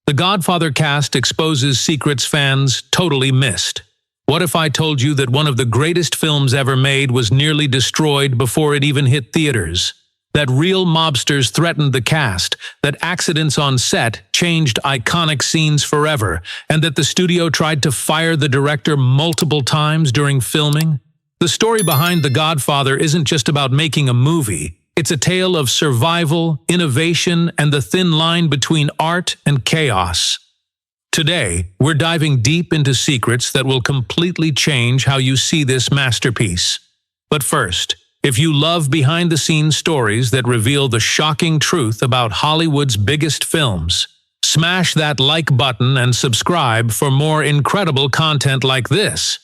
The Godfather cast exposes secrets fans totally missed. What if I told you that one of the greatest films ever made was nearly destroyed before it even hit theaters? That real mobsters threatened the cast, that accidents on set changed iconic scenes forever, and that the studio tried to fire the director multiple times during filming? The story behind The Godfather isn't just about making a movie. It's a tale of survival, innovation, and the thin line between art and chaos. Today, we're diving deep into secrets that will completely change how you see this masterpiece. But first, if you love behind-the-scenes stories that reveal the shocking truth about Hollywood's biggest films, smash that like button and subscribe for more incredible content like this.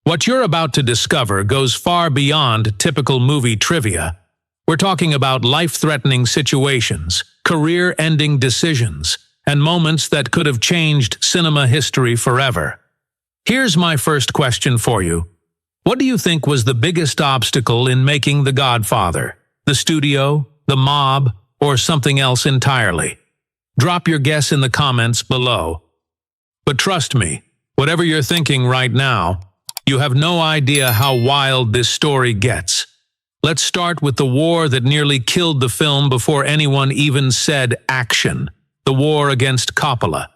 What you're about to discover goes far beyond typical movie trivia. We're talking about life-threatening situations, career-ending decisions, and moments that could have changed cinema history forever. Here's my first question for you. What do you think was the biggest obstacle in making The Godfather? The studio, the mob, or something else entirely? Drop your guess in the comments below. But trust me, whatever you're thinking right now, you have no idea how wild this story gets. Let's start with the war that nearly killed the film before anyone even said action. The War Against Coppola.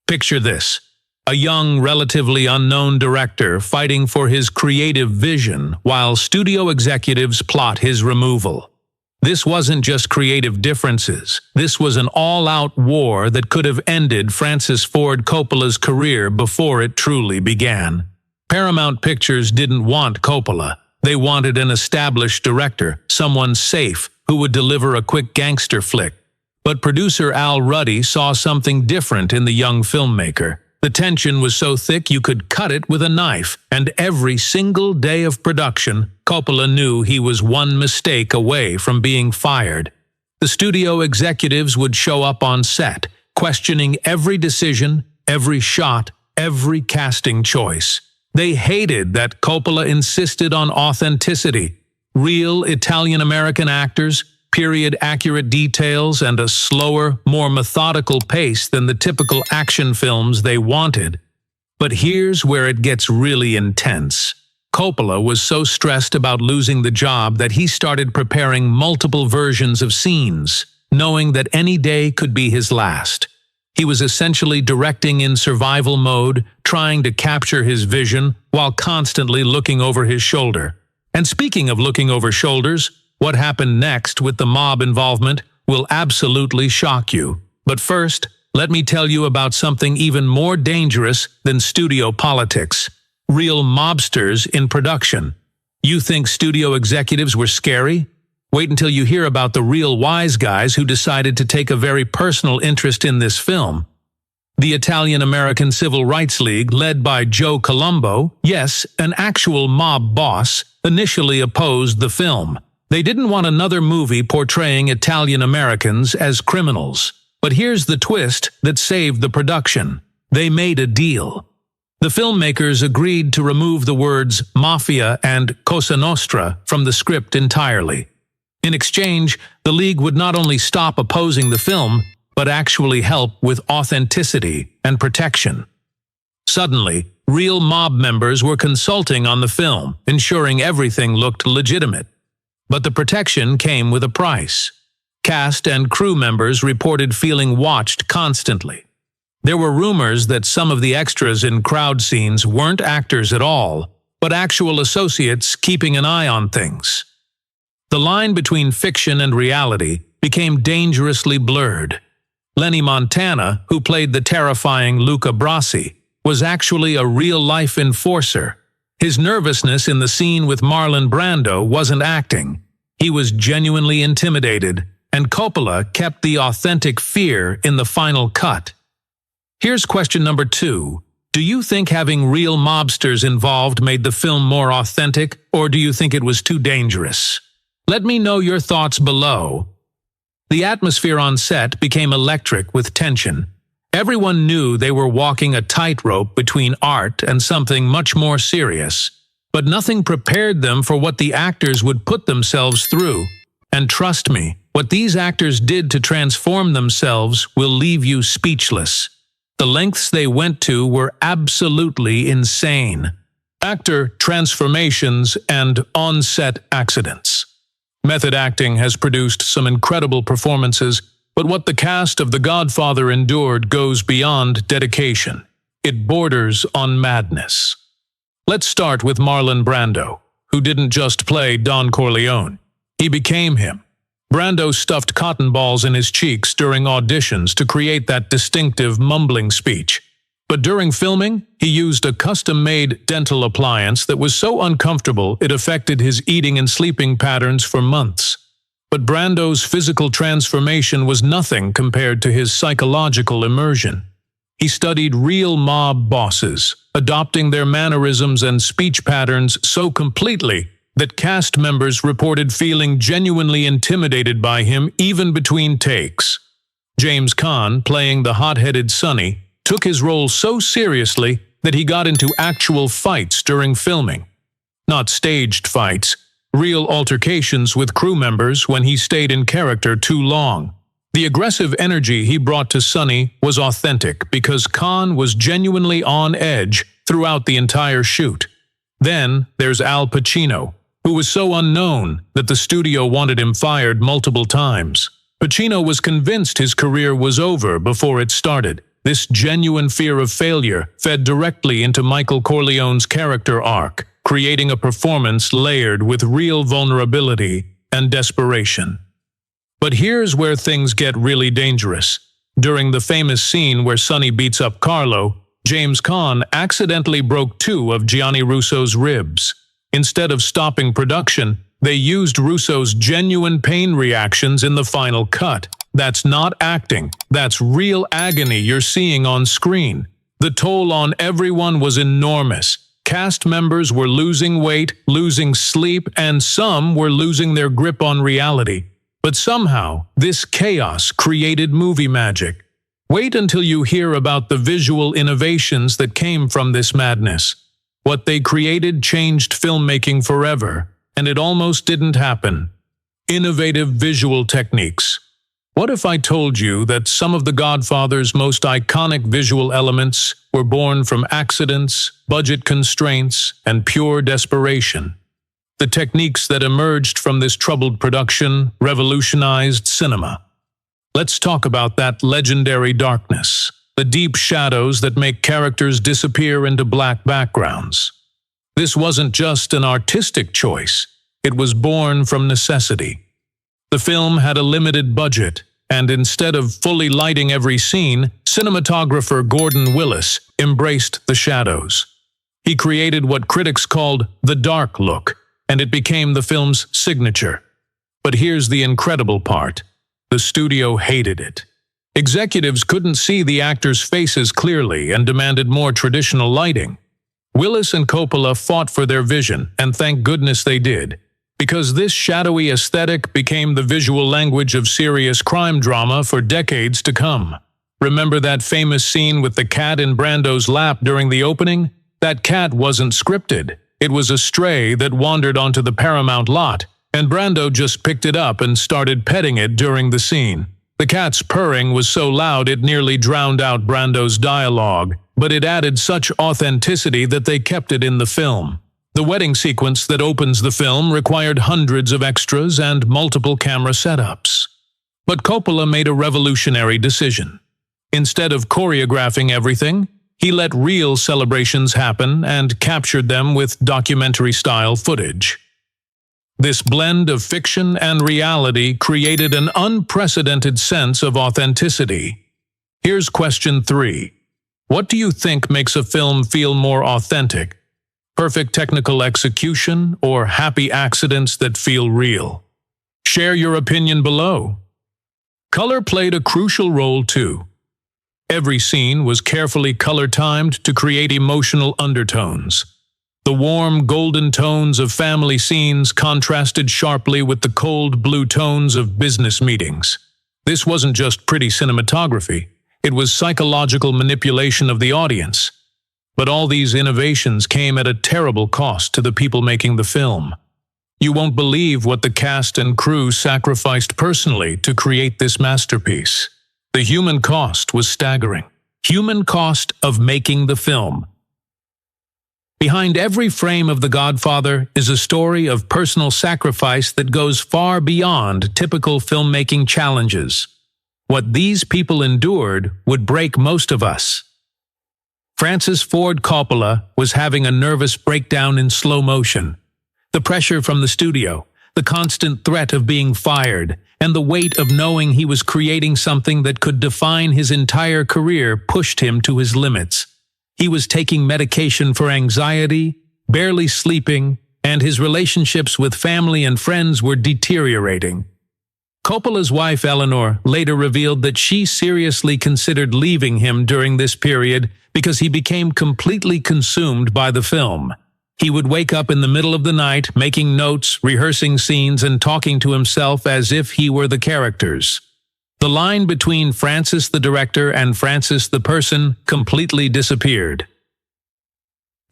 Picture this. A young, relatively unknown director fighting for his creative vision while studio executives plot his removal. This wasn't just creative differences. This was an all-out war that could have ended Francis Ford Coppola's career before it truly began. Paramount Pictures didn't want Coppola. They wanted an established director, someone safe, who would deliver a quick gangster flick. But producer Al Ruddy saw something different in the young filmmaker. The tension was so thick you could cut it with a knife, and every single day of production, Coppola knew he was one mistake away from being fired. The studio executives would show up on set, questioning every decision, every shot, every casting choice. They hated that Coppola insisted on authenticity, real Italian-American actors, period-accurate details, and a slower, more methodical pace than the typical action films they wanted. But here's where it gets really intense. Coppola was so stressed about losing the job that he started preparing multiple versions of scenes, knowing that any day could be his last. He was essentially directing in survival mode, trying to capture his vision while constantly looking over his shoulder. And speaking of looking over shoulders, what happened next with the mob involvement will absolutely shock you. But first, let me tell you about something even more dangerous than studio politics. Real mobsters in production. You think studio executives were scary? Wait until you hear about the real wise guys who decided to take a very personal interest in this film. The Italian-American Civil Rights League, led by Joe Colombo, yes, an actual mob boss, initially opposed the film. They didn't want another movie portraying Italian-Americans as criminals. But here's the twist that saved the production. They made a deal. The filmmakers agreed to remove the words mafia and Cosa Nostra from the script entirely. In exchange, the League would not only stop opposing the film, but actually help with authenticity and protection. Suddenly, real mob members were consulting on the film, ensuring everything looked legitimate. But the protection came with a price. Cast and crew members reported feeling watched constantly. There were rumors that some of the extras in crowd scenes weren't actors at all, but actual associates keeping an eye on things. The line between fiction and reality became dangerously blurred. Lenny Montana, who played the terrifying Luca Brasi, was actually a real-life enforcer. His nervousness in the scene with Marlon Brando wasn't acting. He was genuinely intimidated, and Coppola kept the authentic fear in the final cut. Here's question number 2. Do you think having real mobsters involved made the film more authentic, or do you think it was too dangerous? Let me know your thoughts below. The atmosphere on set became electric with tension. Everyone knew they were walking a tightrope between art and something much more serious. But nothing prepared them for what the actors would put themselves through. And trust me, What these actors did to transform themselves will leave you speechless. The lengths they went to were absolutely insane. Actor transformations and on-set accidents. Method acting has produced some incredible performances, but what the cast of The Godfather endured goes beyond dedication. It borders on madness. Let's start with Marlon Brando, who didn't just play Don Corleone. He became him. Brando stuffed cotton balls in his cheeks during auditions to create that distinctive mumbling speech. But during filming, he used a custom-made dental appliance that was so uncomfortable it affected his eating and sleeping patterns for months. But Brando's physical transformation was nothing compared to his psychological immersion. He studied real mob bosses, adopting their mannerisms and speech patterns so completely that cast members reported feeling genuinely intimidated by him even between takes. James Caan, playing the hot-headed Sonny, took his role so seriously that he got into actual fights during filming. Not staged fights, real altercations with crew members when he stayed in character too long. The aggressive energy he brought to Sonny was authentic because Caan was genuinely on edge throughout the entire shoot. Then there's Al Pacino, who was so unknown that the studio wanted him fired multiple times. Pacino was convinced his career was over before it started. This genuine fear of failure fed directly into Michael Corleone's character arc, creating a performance layered with real vulnerability and desperation. But here's where things get really dangerous. During the famous scene where Sonny beats up Carlo, James Caan accidentally broke two of Gianni Russo's ribs. Instead of stopping production, they used Russo's genuine pain reactions in the final cut. That's not acting, that's real agony you're seeing on screen. The toll on everyone was enormous. Cast members were losing weight, losing sleep, and some were losing their grip on reality. But somehow, this chaos created movie magic. Wait until you hear about the visual innovations that came from this madness. What they created changed filmmaking forever, and it almost didn't happen. Innovative visual techniques. What if I told you that some of The Godfather's most iconic visual elements were born from accidents, budget constraints, and pure desperation? The techniques that emerged from this troubled production revolutionized cinema. Let's talk about that legendary darkness. The deep shadows that make characters disappear into black backgrounds. This wasn't just an artistic choice, it was born from necessity. The film had a limited budget, and instead of fully lighting every scene, cinematographer Gordon Willis embraced the shadows. He created what critics called the dark look, and it became the film's signature. But here's the incredible part. The studio hated it. Executives couldn't see the actors' faces clearly and demanded more traditional lighting. Willis and Coppola fought for their vision, and thank goodness they did, because this shadowy aesthetic became the visual language of serious crime drama for decades to come. Remember that famous scene with the cat in Brando's lap during the opening? That cat wasn't scripted. It was a stray that wandered onto the Paramount lot, and Brando just picked it up and started petting it during the scene. The cat's purring was so loud it nearly drowned out Brando's dialogue, but it added such authenticity that they kept it in the film. The wedding sequence that opens the film required hundreds of extras and multiple camera setups. But Coppola made a revolutionary decision. Instead of choreographing everything, he let real celebrations happen and captured them with documentary-style footage. This blend of fiction and reality created an unprecedented sense of authenticity. Here's question 3. What do you think makes a film feel more authentic? Perfect technical execution or happy accidents that feel real? Share your opinion below. Color played a crucial role too. Every scene was carefully color-timed to create emotional undertones. The warm, golden tones of family scenes contrasted sharply with the cold blue tones of business meetings. This wasn't just pretty cinematography, it was psychological manipulation of the audience. But all these innovations came at a terrible cost to the people making the film. You won't believe what the cast and crew sacrificed personally to create this masterpiece. The human cost was staggering. Human cost of making the film. Behind every frame of The Godfather is a story of personal sacrifice that goes far beyond typical filmmaking challenges. What these people endured would break most of us. Francis Ford Coppola was having a nervous breakdown in slow motion. The pressure from the studio, the constant threat of being fired, and the weight of knowing he was creating something that could define his entire career pushed him to his limits. He was taking medication for anxiety, barely sleeping, and his relationships with family and friends were deteriorating. Coppola's wife Eleanor later revealed that she seriously considered leaving him during this period because he became completely consumed by the film. He would wake up in the middle of the night, making notes, rehearsing scenes, and talking to himself as if he were the characters. The line between Francis the director and Francis the person completely disappeared.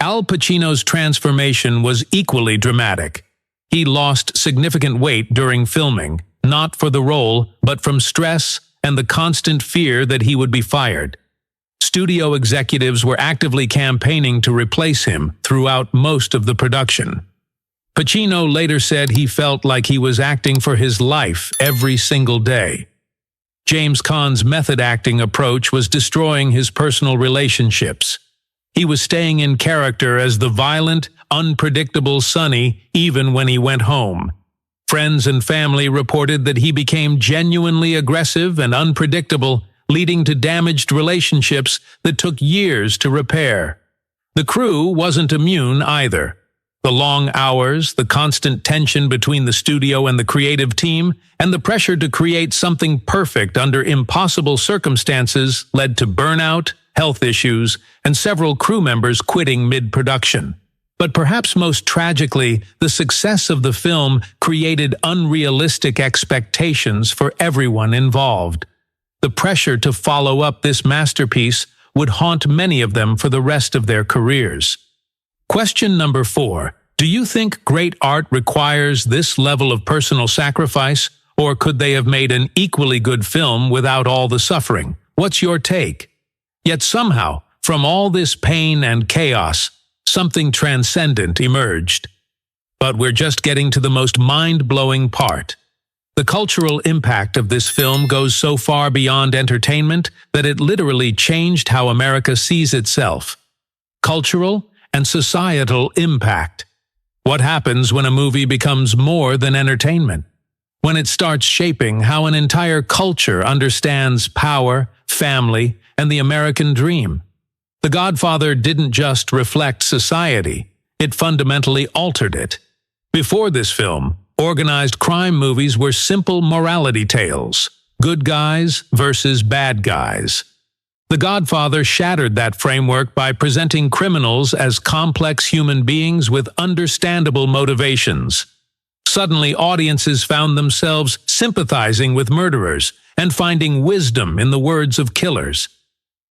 Al Pacino's transformation was equally dramatic. He lost significant weight during filming, not for the role, but from stress and the constant fear that he would be fired. Studio executives were actively campaigning to replace him throughout most of the production. Pacino later said he felt like he was acting for his life every single day. James Caan's method acting approach was destroying his personal relationships. He was staying in character as the violent, unpredictable Sonny even when he went home. Friends and family reported that he became genuinely aggressive and unpredictable, leading to damaged relationships that took years to repair. The crew wasn't immune either. The long hours, the constant tension between the studio and the creative team, and the pressure to create something perfect under impossible circumstances led to burnout, health issues, and several crew members quitting mid-production. But perhaps most tragically, the success of the film created unrealistic expectations for everyone involved. The pressure to follow up this masterpiece would haunt many of them for the rest of their careers. Question number 4. Do you think great art requires this level of personal sacrifice, or could they have made an equally good film without all the suffering? What's your take? Yet somehow, from all this pain and chaos, something transcendent emerged. But we're just getting to the most mind-blowing part. The cultural impact of this film goes so far beyond entertainment that it literally changed how America sees itself. Cultural and societal impact. What happens when a movie becomes more than entertainment? When it starts shaping how an entire culture understands power, family, and the American dream. The Godfather didn't just reflect society, it fundamentally altered it. Before this film, organized crime movies were simple morality tales, good guys versus bad guys. The Godfather shattered that framework by presenting criminals as complex human beings with understandable motivations. Suddenly, audiences found themselves sympathizing with murderers and finding wisdom in the words of killers.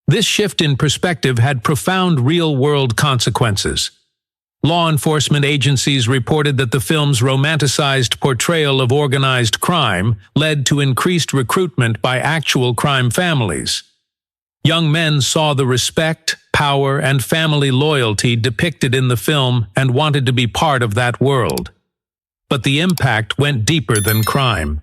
This shift in perspective had profound real-world consequences. Law enforcement agencies reported that the film's romanticized portrayal of organized crime led to increased recruitment by actual crime families. Young men saw the respect, power, and family loyalty depicted in the film and wanted to be part of that world. But the impact went deeper than crime.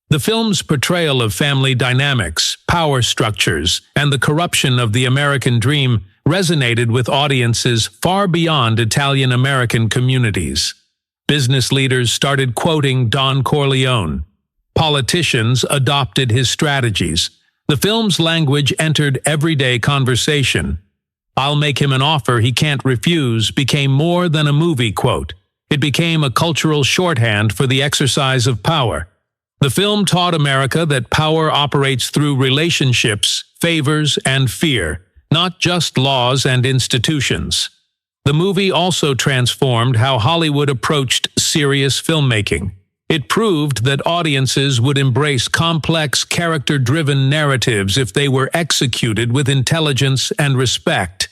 The film's portrayal of family dynamics, power structures, and the corruption of the American dream resonated with audiences far beyond Italian-American communities. Business leaders started quoting Don Corleone. Politicians adopted his strategies. The film's language entered everyday conversation. "I'll make him an offer he can't refuse" became more than a movie quote. It became a cultural shorthand for the exercise of power. The film taught America that power operates through relationships, favors, and fear, not just laws and institutions. The movie also transformed how Hollywood approached serious filmmaking. It proved that audiences would embrace complex, character-driven narratives if they were executed with intelligence and respect.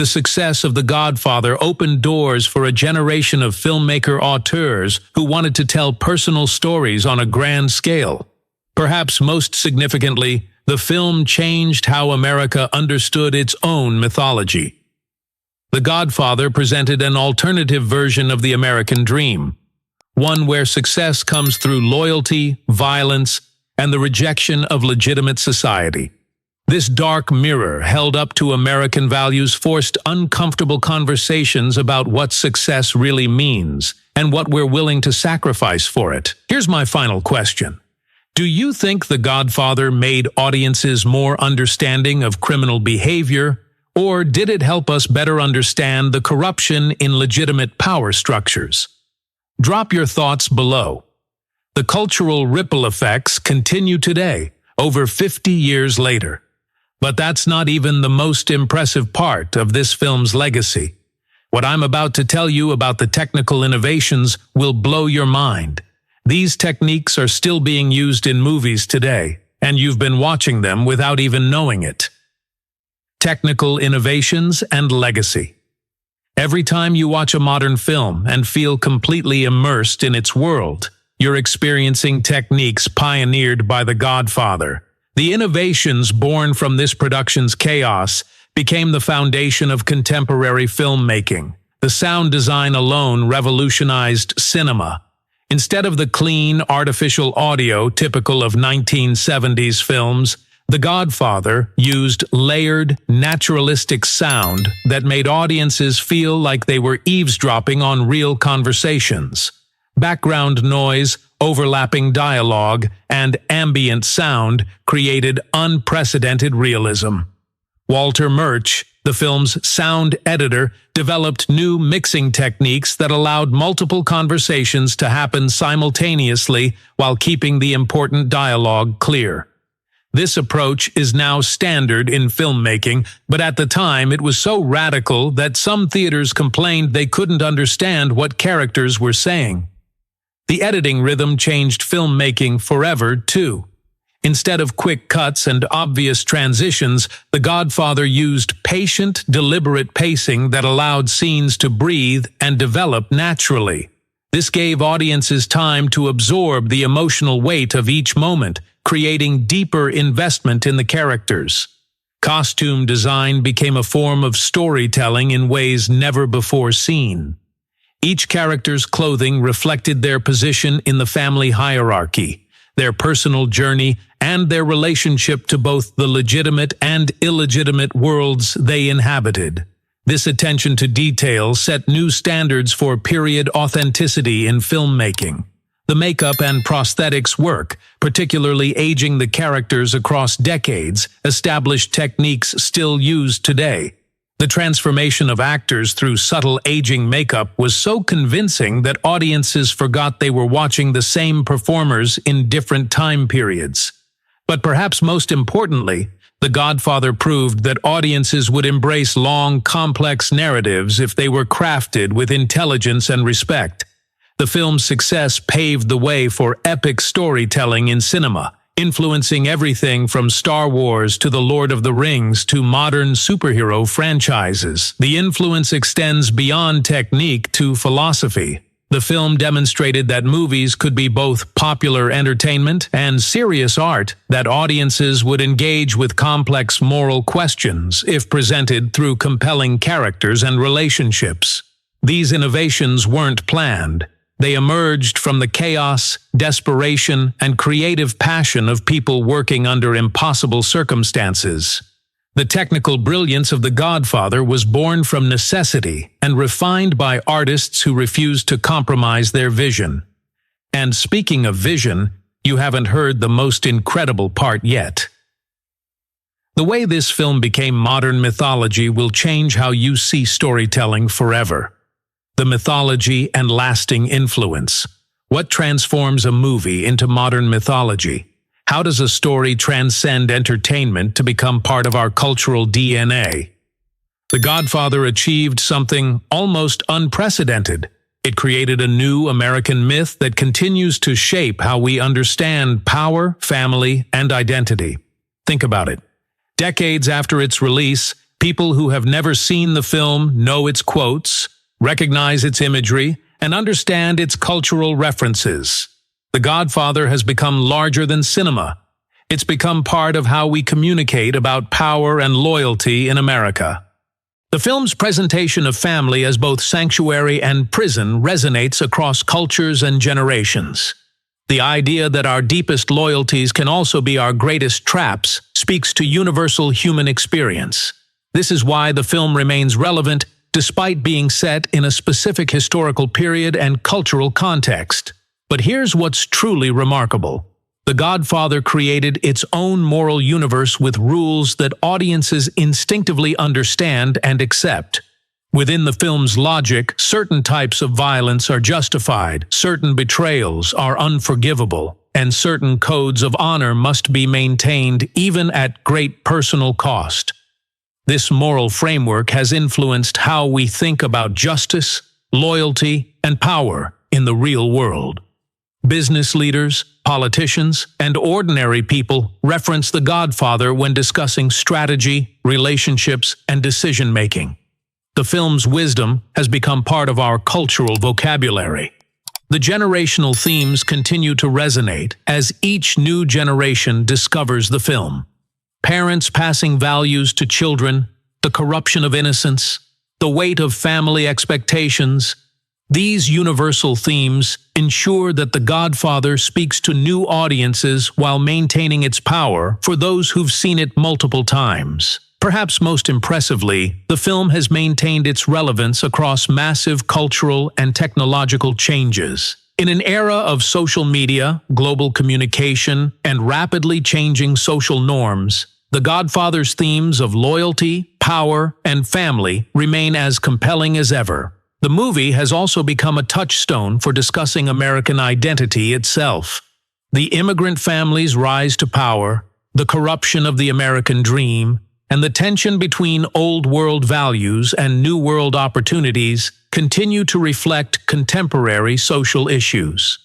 The success of The Godfather opened doors for a generation of filmmaker auteurs who wanted to tell personal stories on a grand scale. Perhaps most significantly, the film changed how America understood its own mythology. The Godfather presented an alternative version of the American dream, one where success comes through loyalty, violence, and the rejection of legitimate society. This dark mirror held up to American values forced uncomfortable conversations about what success really means and what we're willing to sacrifice for it. Here's my final question. Do you think The Godfather made audiences more understanding of criminal behavior, or did it help us better understand the corruption in legitimate power structures? Drop your thoughts below. The cultural ripple effects continue today, over 50 years later. But that's not even the most impressive part of this film's legacy. What I'm about to tell you about the technical innovations will blow your mind. These techniques are still being used in movies today, and you've been watching them without even knowing it. Technical innovations and legacy. Every time you watch a modern film and feel completely immersed in its world, you're experiencing techniques pioneered by The Godfather. The innovations born from this production's chaos became the foundation of contemporary filmmaking. The sound design alone revolutionized cinema. Instead of the clean, artificial audio typical of 1970s films, The Godfather used layered, naturalistic sound that made audiences feel like they were eavesdropping on real conversations. Background noise, overlapping dialogue, and ambient sound created unprecedented realism. Walter Murch, the film's sound editor, developed new mixing techniques that allowed multiple conversations to happen simultaneously while keeping the important dialogue clear. This approach is now standard in filmmaking, but at the time it was so radical that some theaters complained they couldn't understand what characters were saying. The editing rhythm changed filmmaking forever, too. Instead of quick cuts and obvious transitions, The Godfather used patient, deliberate pacing that allowed scenes to breathe and develop naturally. This gave audiences time to absorb the emotional weight of each moment, creating deeper investment in the characters. Costume design became a form of storytelling in ways never before seen. Each character's clothing reflected their position in the family hierarchy, their personal journey, and their relationship to both the legitimate and illegitimate worlds they inhabited. This attention to detail set new standards for period authenticity in filmmaking. The makeup and prosthetics work, particularly aging the characters across decades, established techniques still used today. The transformation of actors through subtle aging makeup was so convincing that audiences forgot they were watching the same performers in different time periods. But perhaps most importantly, The Godfather proved that audiences would embrace long, complex narratives if they were crafted with intelligence and respect. The film's success paved the way for epic storytelling in cinema, influencing everything from Star Wars to The Lord of the Rings to modern superhero franchises. The influence extends beyond technique to philosophy. The film demonstrated that movies could be both popular entertainment and serious art, that audiences would engage with complex moral questions if presented through compelling characters and relationships. These innovations weren't planned. They emerged from the chaos, desperation, and creative passion of people working under impossible circumstances. The technical brilliance of The Godfather was born from necessity and refined by artists who refused to compromise their vision. And speaking of vision, you haven't heard the most incredible part yet. The way this film became modern mythology will change how you see storytelling forever. The mythology and lasting influence. What transforms a movie into modern mythology? How does a story transcend entertainment to become part of our cultural DNA? The Godfather achieved something almost unprecedented. It created a new American myth that continues to shape how we understand power, family, and identity. Think about it. Decades after its release, People who have never seen the film know its quotes, recognize its imagery, and understand its cultural references. The Godfather has become larger than cinema. It's become part of how we communicate about power and loyalty in America. The film's presentation of family as both sanctuary and prison resonates across cultures and generations. The idea that our deepest loyalties can also be our greatest traps speaks to universal human experience. This is why the film remains relevant despite being set in a specific historical period and cultural context. But here's what's truly remarkable. The Godfather created its own moral universe with rules that audiences instinctively understand and accept. Within the film's logic, certain types of violence are justified, certain betrayals are unforgivable, and certain codes of honor must be maintained even at great personal cost. This moral framework has influenced how we think about justice, loyalty, and power in the real world. Business leaders, politicians, and ordinary people reference The Godfather when discussing strategy, relationships, and decision-making. The film's wisdom has become part of our cultural vocabulary. The generational themes continue to resonate as each new generation discovers the film. Parents passing values to children, the corruption of innocence, the weight of family expectations. These universal themes ensure that The Godfather speaks to new audiences while maintaining its power for those who've seen it multiple times. Perhaps most impressively, the film has maintained its relevance across massive cultural and technological changes. In an era of social media, global communication, and rapidly changing social norms, The Godfather's themes of loyalty, power, and family remain as compelling as ever. The movie has also become a touchstone for discussing American identity itself. The immigrant family's rise to power, the corruption of the American dream, and the tension between old-world values and new-world opportunities continue to reflect contemporary social issues.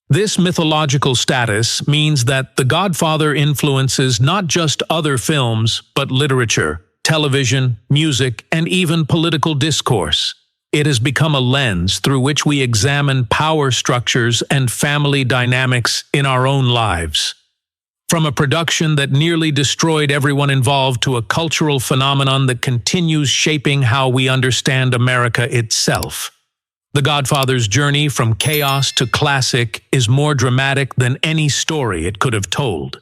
This mythological status means that The Godfather influences not just other films, but literature, television, music, and even political discourse. It has become a lens through which we examine power structures and family dynamics in our own lives. From a production that nearly destroyed everyone involved to a cultural phenomenon that continues shaping how we understand America itself. The Godfather's journey from chaos to classic is more dramatic than any story it could have told.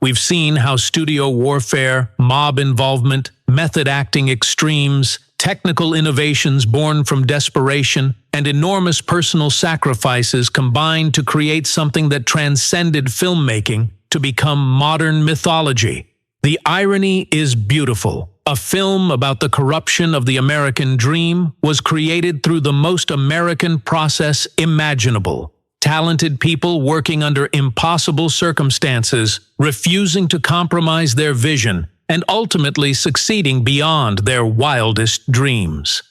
We've seen how studio warfare, mob involvement, method acting extremes, technical innovations born from desperation, and enormous personal sacrifices combined to create something that transcended filmmaking to become modern mythology. The irony is beautiful. A film about the corruption of the American dream was created through the most American process imaginable. Talented people working under impossible circumstances, refusing to compromise their vision, and ultimately succeeding beyond their wildest dreams.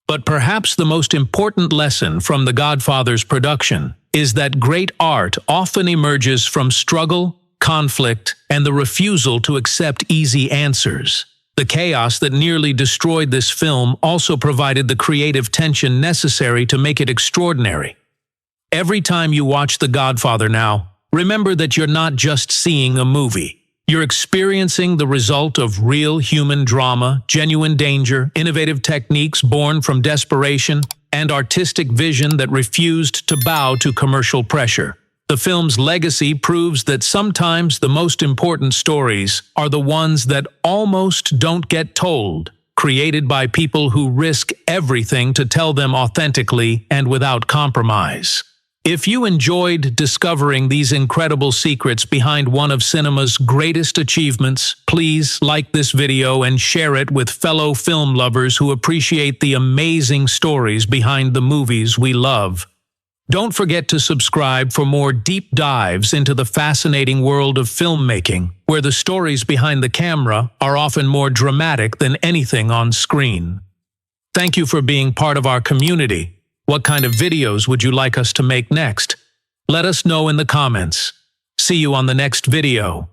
But perhaps the most important lesson from The Godfather's production is that great art often emerges from struggle, conflict, and the refusal to accept easy answers. The chaos that nearly destroyed this film also provided the creative tension necessary to make it extraordinary. Every time you watch The Godfather now, remember that you're not just seeing a movie. You're experiencing the result of real human drama, genuine danger, innovative techniques born from desperation, and artistic vision that refused to bow to commercial pressure. The film's legacy proves that sometimes the most important stories are the ones that almost don't get told, created by people who risk everything to tell them authentically and without compromise. If you enjoyed discovering these incredible secrets behind one of cinema's greatest achievements, please like this video and share it with fellow film lovers who appreciate the amazing stories behind the movies we love. Don't forget to subscribe for more deep dives into the fascinating world of filmmaking, where the stories behind the camera are often more dramatic than anything on screen. Thank you for being part of our community. What kind of videos would you like us to make next? Let us know in the comments. See you on the next video.